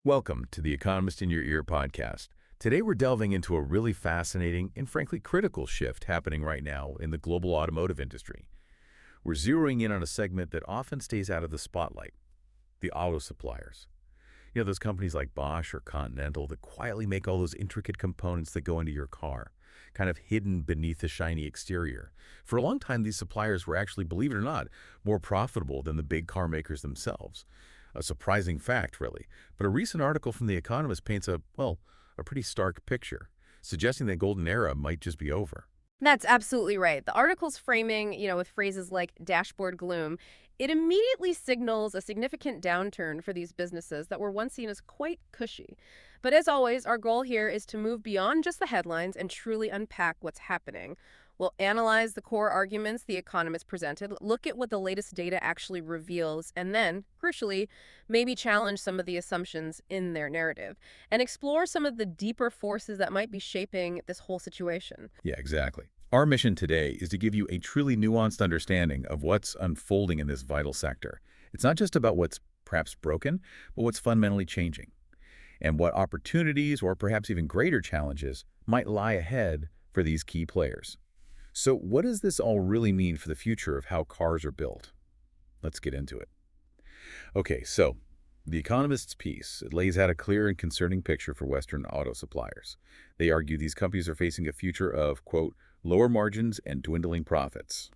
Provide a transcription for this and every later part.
Welcome to the Economist in Your Ear podcast. Today we're delving into a really fascinating and frankly critical shift happening right now in the global automotive industry. We're zeroing in on a segment that often stays out of the spotlight, the auto suppliers. You know, those companies like Bosch or Continental that quietly make all those intricate components that go into your car, kind of hidden beneath the shiny exterior. For a long time, these suppliers were actually, believe it or not, more profitable than the big car makers themselves. A surprising fact, really. But a recent article from The Economist paints a pretty stark picture, suggesting that golden era might just be over. That's absolutely right. The article's framing, with phrases like dashboard gloom, it immediately signals a significant downturn for these businesses that were once seen as quite cushy. But as always, our goal here is to move beyond just the headlines and truly unpack what's happening. We'll analyze the core arguments The Economist presented, look at what the latest data actually reveals, and then, crucially, maybe challenge some of the assumptions in their narrative, and explore some of the deeper forces that might be shaping this whole situation. Yeah, exactly. Our mission today is to give you a truly nuanced understanding of what's unfolding in this vital sector. It's not just about what's perhaps broken, but what's fundamentally changing, and what opportunities or perhaps even greater challenges might lie ahead for these key players. So what does this all really mean for the future of how cars are built? Let's get into it. Okay, so The Economist's piece, it lays out a clear and concerning picture for Western auto suppliers. They argue these companies are facing a future of, quote, lower margins and dwindling profits.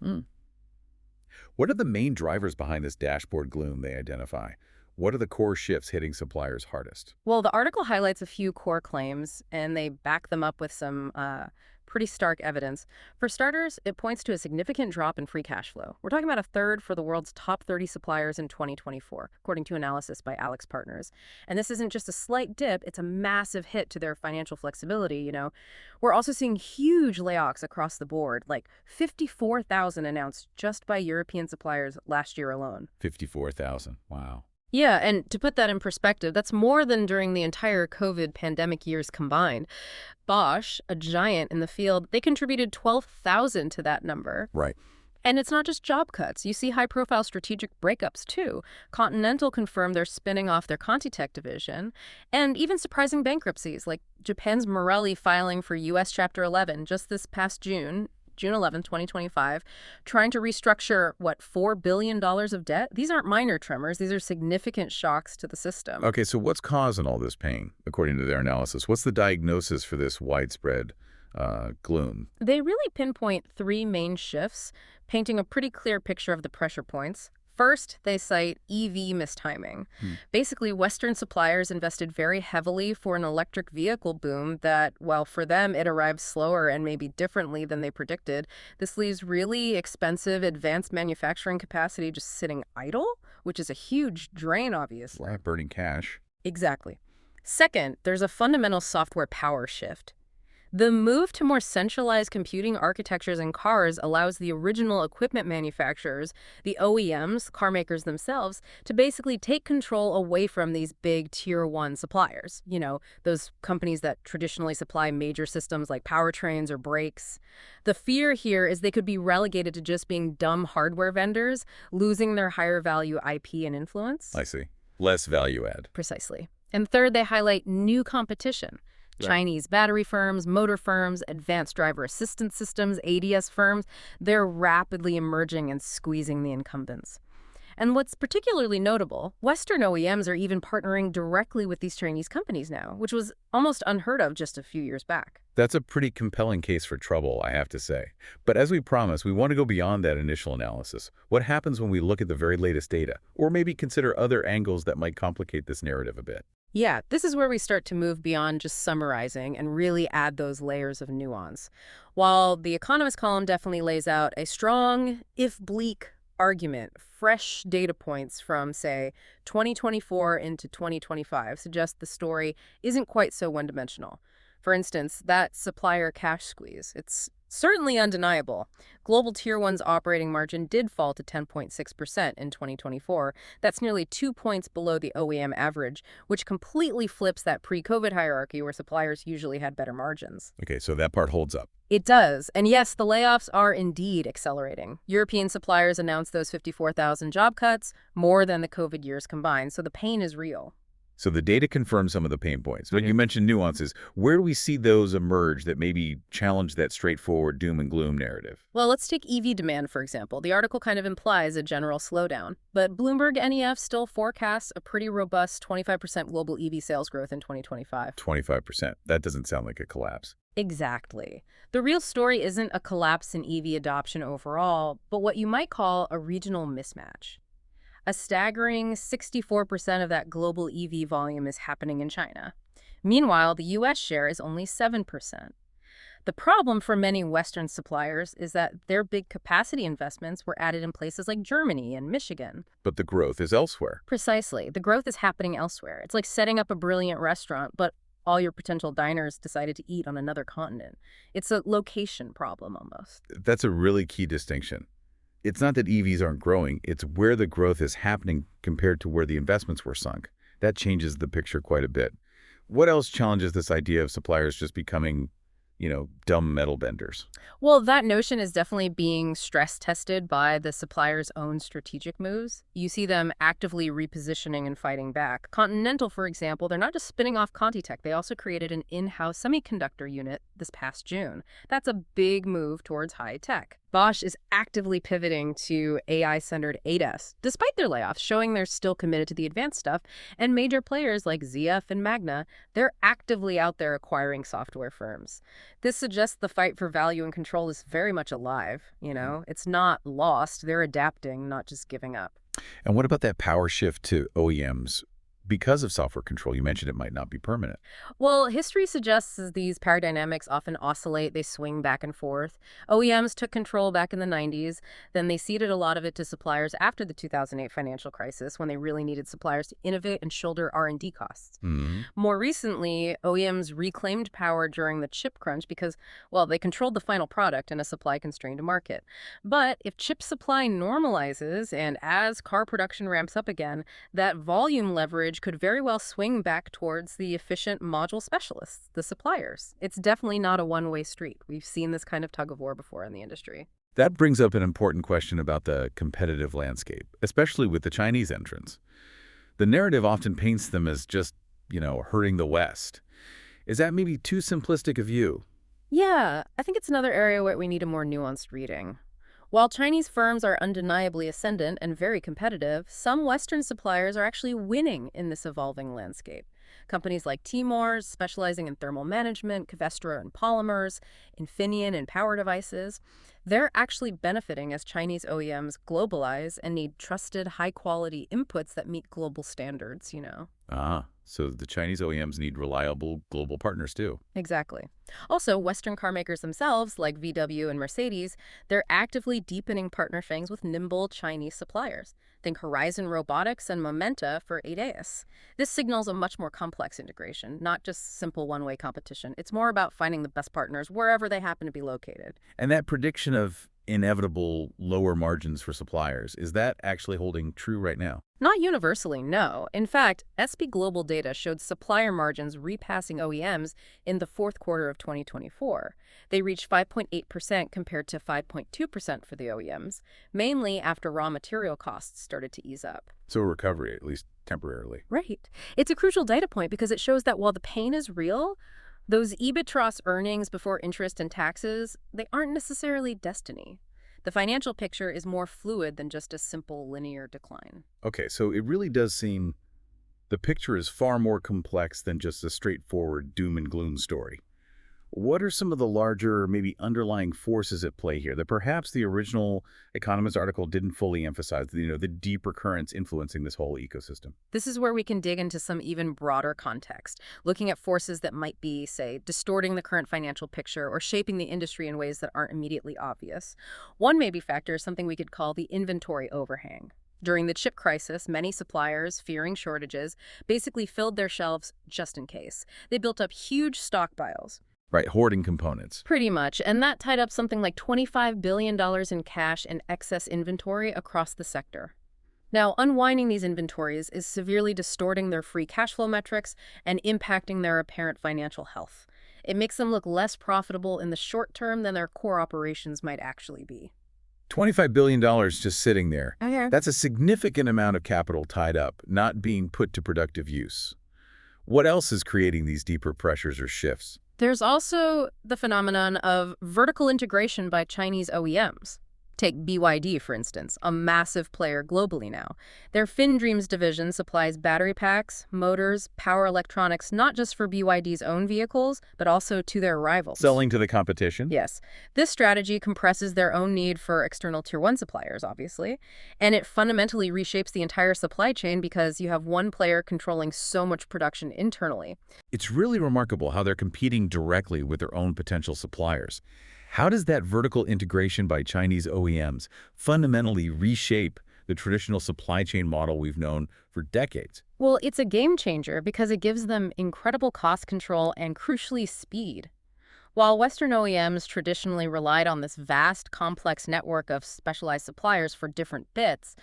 What are the main drivers behind this dashboard gloom they identify? What are the core shifts hitting suppliers hardest? Well, the article highlights a few core claims, and they back them up with some pretty stark evidence. For starters, it points to a significant drop in free cash flow. We're talking about a third for the world's top 30 suppliers in 2024, according to analysis by AlixPartners. And this isn't just a slight dip, it's a massive hit to their financial flexibility, We're also seeing huge layoffs across the board, like 54,000 announced just by European suppliers last year alone. 54,000. Wow. Yeah, and to put that in perspective, that's more than during the entire COVID pandemic years combined. Bosch, a giant in the field, they contributed 12,000 to that number. Right. And it's not just job cuts. You see high-profile strategic breakups, too. Continental confirmed they're spinning off their ContiTech division, and even surprising bankruptcies, like Japan's Marelli filing for U.S. Chapter 11 just this past June 11, 2025, trying to restructure, $4 billion of debt? These aren't minor tremors. These are significant shocks to the system. Okay, so what's causing all this pain, according to their analysis? What's the diagnosis for this widespread gloom? They really pinpoint three main shifts, painting a pretty clear picture of the pressure points. First, they cite EV mistiming. Basically, Western suppliers invested very heavily for an electric vehicle boom that, while for them it arrived slower and maybe differently than they predicted, this leaves really expensive advanced manufacturing capacity just sitting idle, which is a huge drain, obviously. Burning cash. Exactly. Second, there's a fundamental software power shift. The move to more centralized computing architectures in cars allows the original equipment manufacturers, the OEMs, car makers themselves, to basically take control away from these big Tier 1 suppliers. Those companies that traditionally supply major systems like powertrains or brakes. The fear here is they could be relegated to just being dumb hardware vendors, losing their higher value IP and influence. I see. Less value add. Precisely. And third, they highlight new competition. Chinese battery firms, motor firms, advanced driver assistance systems, ADS firms, they're rapidly emerging and squeezing the incumbents. And what's particularly notable, Western OEMs are even partnering directly with these Chinese companies now, which was almost unheard of just a few years back. That's a pretty compelling case for trouble, I have to say. But as we promised, we want to go beyond that initial analysis. What happens when we look at the very latest data, or maybe consider other angles that might complicate this narrative a bit? Yeah, this is where we start to move beyond just summarizing and really add those layers of nuance. While the Economist column definitely lays out a strong, if bleak, argument, fresh data points from, say, 2024 into 2025 suggest the story isn't quite so one-dimensional. For instance, that supplier cash squeeze, it's certainly undeniable. Global Tier 1's operating margin did fall to 10.6% in 2024. That's nearly 2 points below the OEM average, which completely flips that pre-COVID hierarchy where suppliers usually had better margins. Okay, so that part holds up. It does. And yes, the layoffs are indeed accelerating. European suppliers announced those 54,000 job cuts, more than the COVID years combined, so the pain is real. So the data confirms some of the pain points. But you mentioned nuances. Where do we see those emerge that maybe challenge that straightforward doom and gloom narrative? Well, let's take EV demand, for example. The article kind of implies a general slowdown, but Bloomberg NEF still forecasts a pretty robust 25% global EV sales growth in 2025. 25%. That doesn't sound like a collapse. Exactly. The real story isn't a collapse in EV adoption overall, but what you might call a regional mismatch. A staggering 64% of that global EV volume is happening in China. Meanwhile, the U.S. share is only 7%. The problem for many Western suppliers is that their big capacity investments were added in places like Germany and Michigan. But the growth is elsewhere. Precisely. The growth is happening elsewhere. It's like setting up a brilliant restaurant, but all your potential diners decided to eat on another continent. It's a location problem almost. That's a really key distinction. It's not that EVs aren't growing, it's where the growth is happening compared to where the investments were sunk. That changes the picture quite a bit. What else challenges this idea of suppliers just becoming, dumb metal benders? Well, that notion is definitely being stress tested by the supplier's own strategic moves. You see them actively repositioning and fighting back. Continental, for example, they're not just spinning off ContiTech, they also created an in-house semiconductor unit this past June. That's a big move towards high tech. Bosch is actively pivoting to AI-centered ADAS, despite their layoffs, showing they're still committed to the advanced stuff. And major players like ZF and Magna, they're actively out there acquiring software firms. This suggests the fight for value and control is very much alive, It's not lost. They're adapting, not just giving up. And what about that power shift to OEMs? Because of software control, you mentioned it might not be permanent. Well, history suggests that these power dynamics often oscillate, they swing back and forth. OEMs took control back in the 90s, then they ceded a lot of it to suppliers after the 2008 financial crisis when they really needed suppliers to innovate and shoulder R&D costs. More recently, OEMs reclaimed power during the chip crunch because, well, they controlled the final product in a supply-constrained market. But if chip supply normalizes and as car production ramps up again, that volume leverage could very well swing back towards the efficient module specialists, the suppliers. It's definitely not a one-way street. We've seen this kind of tug-of-war before in the industry. That brings up an important question about the competitive landscape, especially with the Chinese entrants. The narrative often paints them as just, hurting the West. Is that maybe too simplistic a view? Yeah, I think it's another area where we need a more nuanced reading. While Chinese firms are undeniably ascendant and very competitive, some Western suppliers are actually winning in this evolving landscape. Companies like Timor, specializing in thermal management, Covestra in polymers, Infineon in power devices, they're actually benefiting as Chinese OEMs globalize and need trusted, high-quality inputs that meet global standards, So the Chinese OEMs need reliable global partners too. Exactly. Also, Western car makers themselves, like VW and Mercedes, they're actively deepening partnerships with nimble Chinese suppliers. Think Horizon Robotics and Momenta for ADAS. This signals a much more complex integration, not just simple one-way competition. It's more about finding the best partners wherever they happen to be located. And that prediction of inevitable lower margins for suppliers, is that actually holding true right now? Not universally, no. In fact, SP Global data showed supplier margins repassing OEMs in the fourth quarter of 2024. They reached 5.8% compared to 5.2% for the OEMs, mainly after raw material costs started to ease up. So a recovery, at least temporarily. Right. It's a crucial data point because it shows that while the pain is real, those EBITDA earnings before interest and taxes, they aren't necessarily destiny. The financial picture is more fluid than just a simple linear decline. Okay, so it really does seem the picture is far more complex than just a straightforward doom and gloom story. What are some of the larger, maybe underlying forces at play here that perhaps the original Economist article didn't fully emphasize, the deeper currents influencing this whole ecosystem? This is where we can dig into some even broader context, looking at forces that might be, say, distorting the current financial picture or shaping the industry in ways that aren't immediately obvious. One maybe factor is something we could call the inventory overhang. During the chip crisis, many suppliers, fearing shortages, basically filled their shelves just in case. They built up huge stockpiles. Right, hoarding components. Pretty much, and that tied up something like $25 billion in cash and excess inventory across the sector. Now, unwinding these inventories is severely distorting their free cash flow metrics and impacting their apparent financial health. It makes them look less profitable in the short term than their core operations might actually be. $25 billion just sitting there. Okay. That's a significant amount of capital tied up, not being put to productive use. What else is creating these deeper pressures or shifts? There's also the phenomenon of vertical integration by Chinese OEMs. Take BYD, for instance, a massive player globally now. Their FinDreams division supplies battery packs, motors, power electronics, not just for BYD's own vehicles, but also to their rivals. Selling to the competition? Yes. This strategy compresses their own need for external Tier 1 suppliers, obviously, and it fundamentally reshapes the entire supply chain because you have one player controlling so much production internally. It's really remarkable how they're competing directly with their own potential suppliers. How does that vertical integration by Chinese OEMs fundamentally reshape the traditional supply chain model we've known for decades? Well, it's a game changer because it gives them incredible cost control and, crucially, speed. While Western OEMs traditionally relied on this vast, complex network of specialized suppliers for different bits,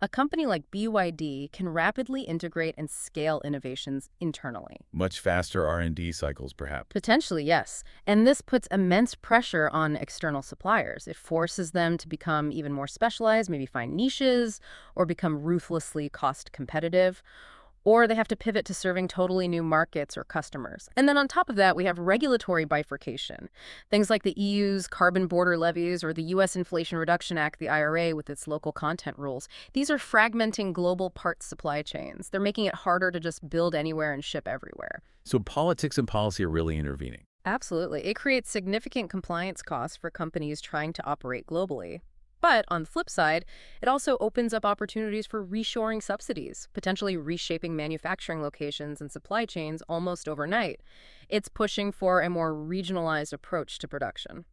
a company like BYD can rapidly integrate and scale innovations internally. Much faster R&D cycles, perhaps. Potentially, yes. And this puts immense pressure on external suppliers. It forces them to become even more specialized, maybe find niches, or become ruthlessly cost competitive. Or they have to pivot to serving totally new markets or customers. And then on top of that, we have regulatory bifurcation. Things like the EU's carbon border levies or the U.S. Inflation Reduction Act, the IRA, with its local content rules. These are fragmenting global parts supply chains. They're making it harder to just build anywhere and ship everywhere. So politics and policy are really intervening. Absolutely. It creates significant compliance costs for companies trying to operate globally. But on the flip side, it also opens up opportunities for reshoring subsidies, potentially reshaping manufacturing locations and supply chains almost overnight. It's pushing for a more regionalized approach to production.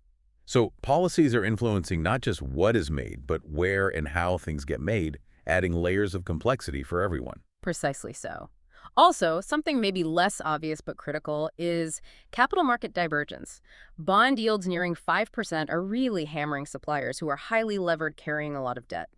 So policies are influencing not just what is made, but where and how things get made, adding layers of complexity for everyone. Precisely so. Also, something maybe less obvious but critical is capital market divergence. Bond yields nearing 5% are really hammering suppliers who are highly levered, carrying a lot of debt.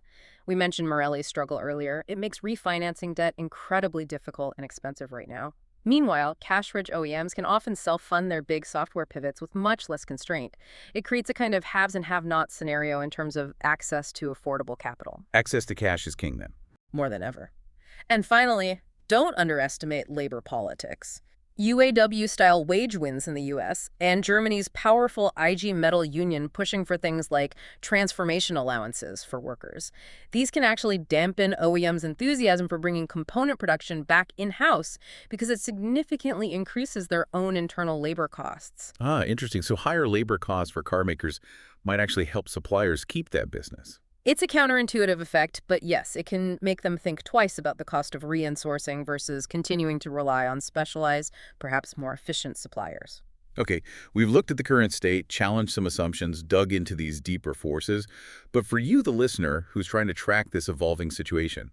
We mentioned Morelli's struggle earlier. It makes refinancing debt incredibly difficult and expensive right now. Meanwhile, cash-rich OEMs can often self-fund their big software pivots with much less constraint. It creates a kind of haves and have-nots scenario in terms of access to affordable capital. Access to cash is king then. More than ever. And finally, don't underestimate labor politics. UAW-style wage wins in the U.S. and Germany's powerful IG Metall union pushing for things like transformation allowances for workers. These can actually dampen OEMs' enthusiasm for bringing component production back in-house because it significantly increases their own internal labor costs. Ah, interesting. So higher labor costs for car makers might actually help suppliers keep that business. It's a counterintuitive effect, but yes, it can make them think twice about the cost of reinsourcing versus continuing to rely on specialized, perhaps more efficient suppliers. Okay, we've looked at the current state, challenged some assumptions, dug into these deeper forces. But for you, the listener, who's trying to track this evolving situation,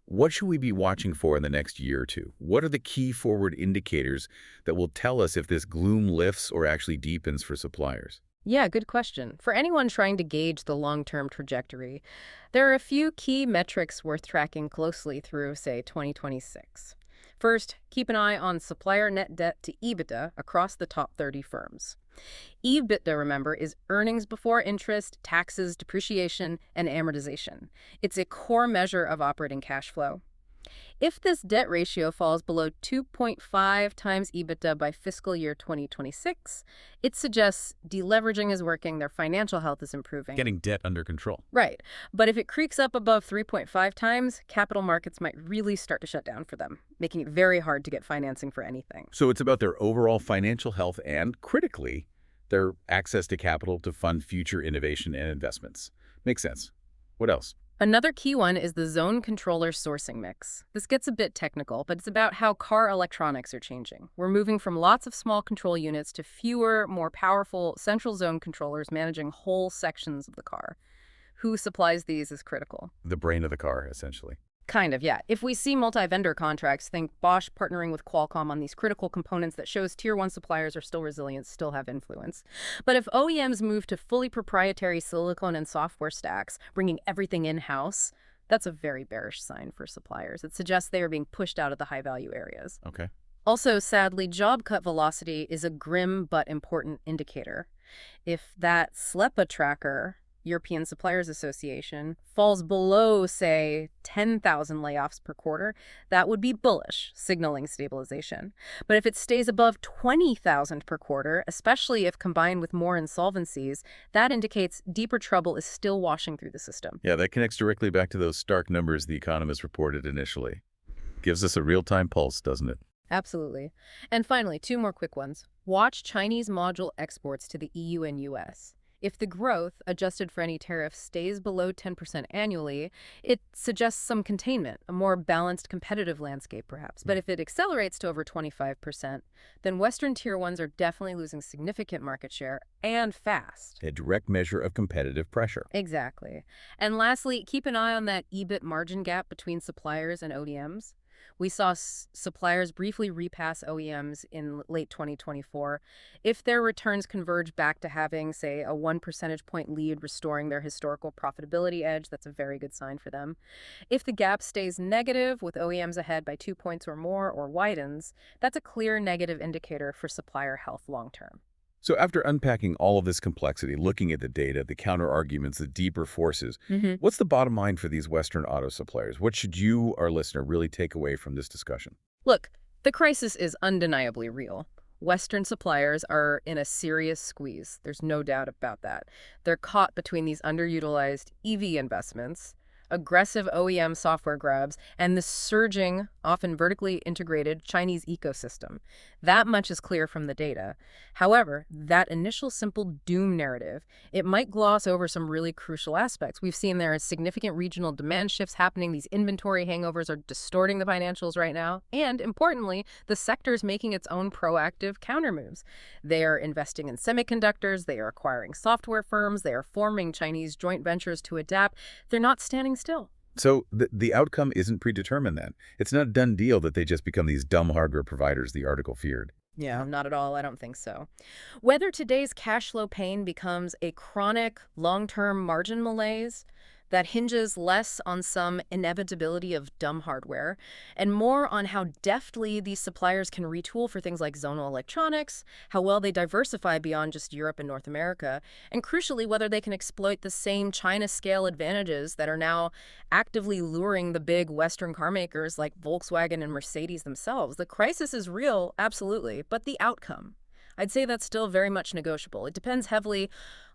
what should we be watching for in the next year or two? What are the key forward indicators that will tell us if this gloom lifts or actually deepens for suppliers? Yeah, good question. For anyone trying to gauge the long-term trajectory, there are a few key metrics worth tracking closely through, say, 2026. First, keep an eye on supplier net debt to EBITDA across the top 30 firms. EBITDA, remember, is earnings before interest, taxes, depreciation, and amortization. It's a core measure of operating cash flow. If this debt ratio falls below 2.5 times EBITDA by fiscal year 2026, it suggests deleveraging is working, their financial health is improving. Getting debt under control. Right. But if it creaks up above 3.5 times, capital markets might really start to shut down for them, making it very hard to get financing for anything. So it's about their overall financial health and, critically, their access to capital to fund future innovation and investments. Makes sense. What else? Another key one is the zone controller sourcing mix. This gets a bit technical, but it's about how car electronics are changing. We're moving from lots of small control units to fewer, more powerful central zone controllers managing whole sections of the car. Who supplies these is critical. The brain of the car, essentially. Kind of, yeah. If we see multi-vendor contracts, think Bosch partnering with Qualcomm on these critical components that shows Tier 1 suppliers are still resilient, still have influence. But if OEMs move to fully proprietary silicon and software stacks, bringing everything in-house, that's a very bearish sign for suppliers. It suggests they are being pushed out of the high-value areas. Okay. Also, sadly, job cut velocity is a grim but important indicator. If that SLEPA tracker European Suppliers Association, falls below, say, 10,000 layoffs per quarter, that would be bullish, signaling stabilization. But if it stays above 20,000 per quarter, especially if combined with more insolvencies, that indicates deeper trouble is still washing through the system. Yeah, that connects directly back to those stark numbers The Economist reported initially. Gives us a real-time pulse, doesn't it? Absolutely. And finally, two more quick ones. Watch Chinese module exports to the EU and US. If the growth, adjusted for any tariffs, stays below 10% annually, it suggests some containment, a more balanced competitive landscape perhaps. But if it accelerates to over 25%, then Western Tier 1s are definitely losing significant market share and fast. A direct measure of competitive pressure. Exactly. And lastly, keep an eye on that EBIT margin gap between suppliers and ODMs. We saw suppliers briefly repass OEMs in late 2024. If their returns converge back to having, say, a 1 percentage point lead, restoring their historical profitability edge, that's a very good sign for them. If the gap stays negative, with OEMs ahead by 2 points or more, or widens, that's a clear negative indicator for supplier health long term. So after unpacking all of this complexity, looking at the data, the counter-arguments, the deeper forces, what's the bottom line for these Western auto suppliers? What should you, our listener, really take away from this discussion? Look, the crisis is undeniably real. Western suppliers are in a serious squeeze. There's no doubt about that. They're caught between these underutilized EV investments, aggressive OEM software grabs, and the surging, often vertically integrated Chinese ecosystem. That much is clear from the data. However, that initial simple doom narrative, it might gloss over some really crucial aspects. We've seen there are significant regional demand shifts happening. These inventory hangovers are distorting the financials right now. And importantly, the sector is making its own proactive countermoves. They are investing in semiconductors, they are acquiring software firms, they are forming Chinese joint ventures to adapt. They're not standing still. So the outcome isn't predetermined then. It's not a done deal that they just become these dumb hardware providers the article feared. Yeah, not at all. I don't think so. Whether today's cash flow pain becomes a chronic, long-term margin malaise that hinges less on some inevitability of dumb hardware and more on how deftly these suppliers can retool for things like zonal electronics, how well they diversify beyond just Europe and North America, and crucially, whether they can exploit the same China-scale advantages that are now actively luring the big Western car makers like Volkswagen and Mercedes themselves. The crisis is real, absolutely, but the outcome, I'd say that's still very much negotiable. It depends heavily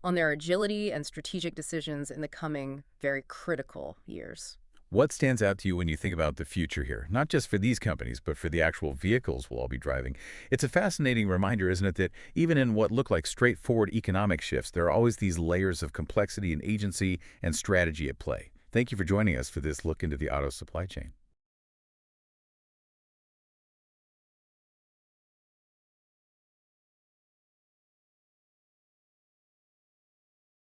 on their agility and strategic decisions in the coming very critical years. What stands out to you when you think about the future here? Not just for these companies, but for the actual vehicles we'll all be driving. It's a fascinating reminder, isn't it, that even in what look like straightforward economic shifts, there are always these layers of complexity and agency and strategy at play. Thank you for joining us for this look into the auto supply chain.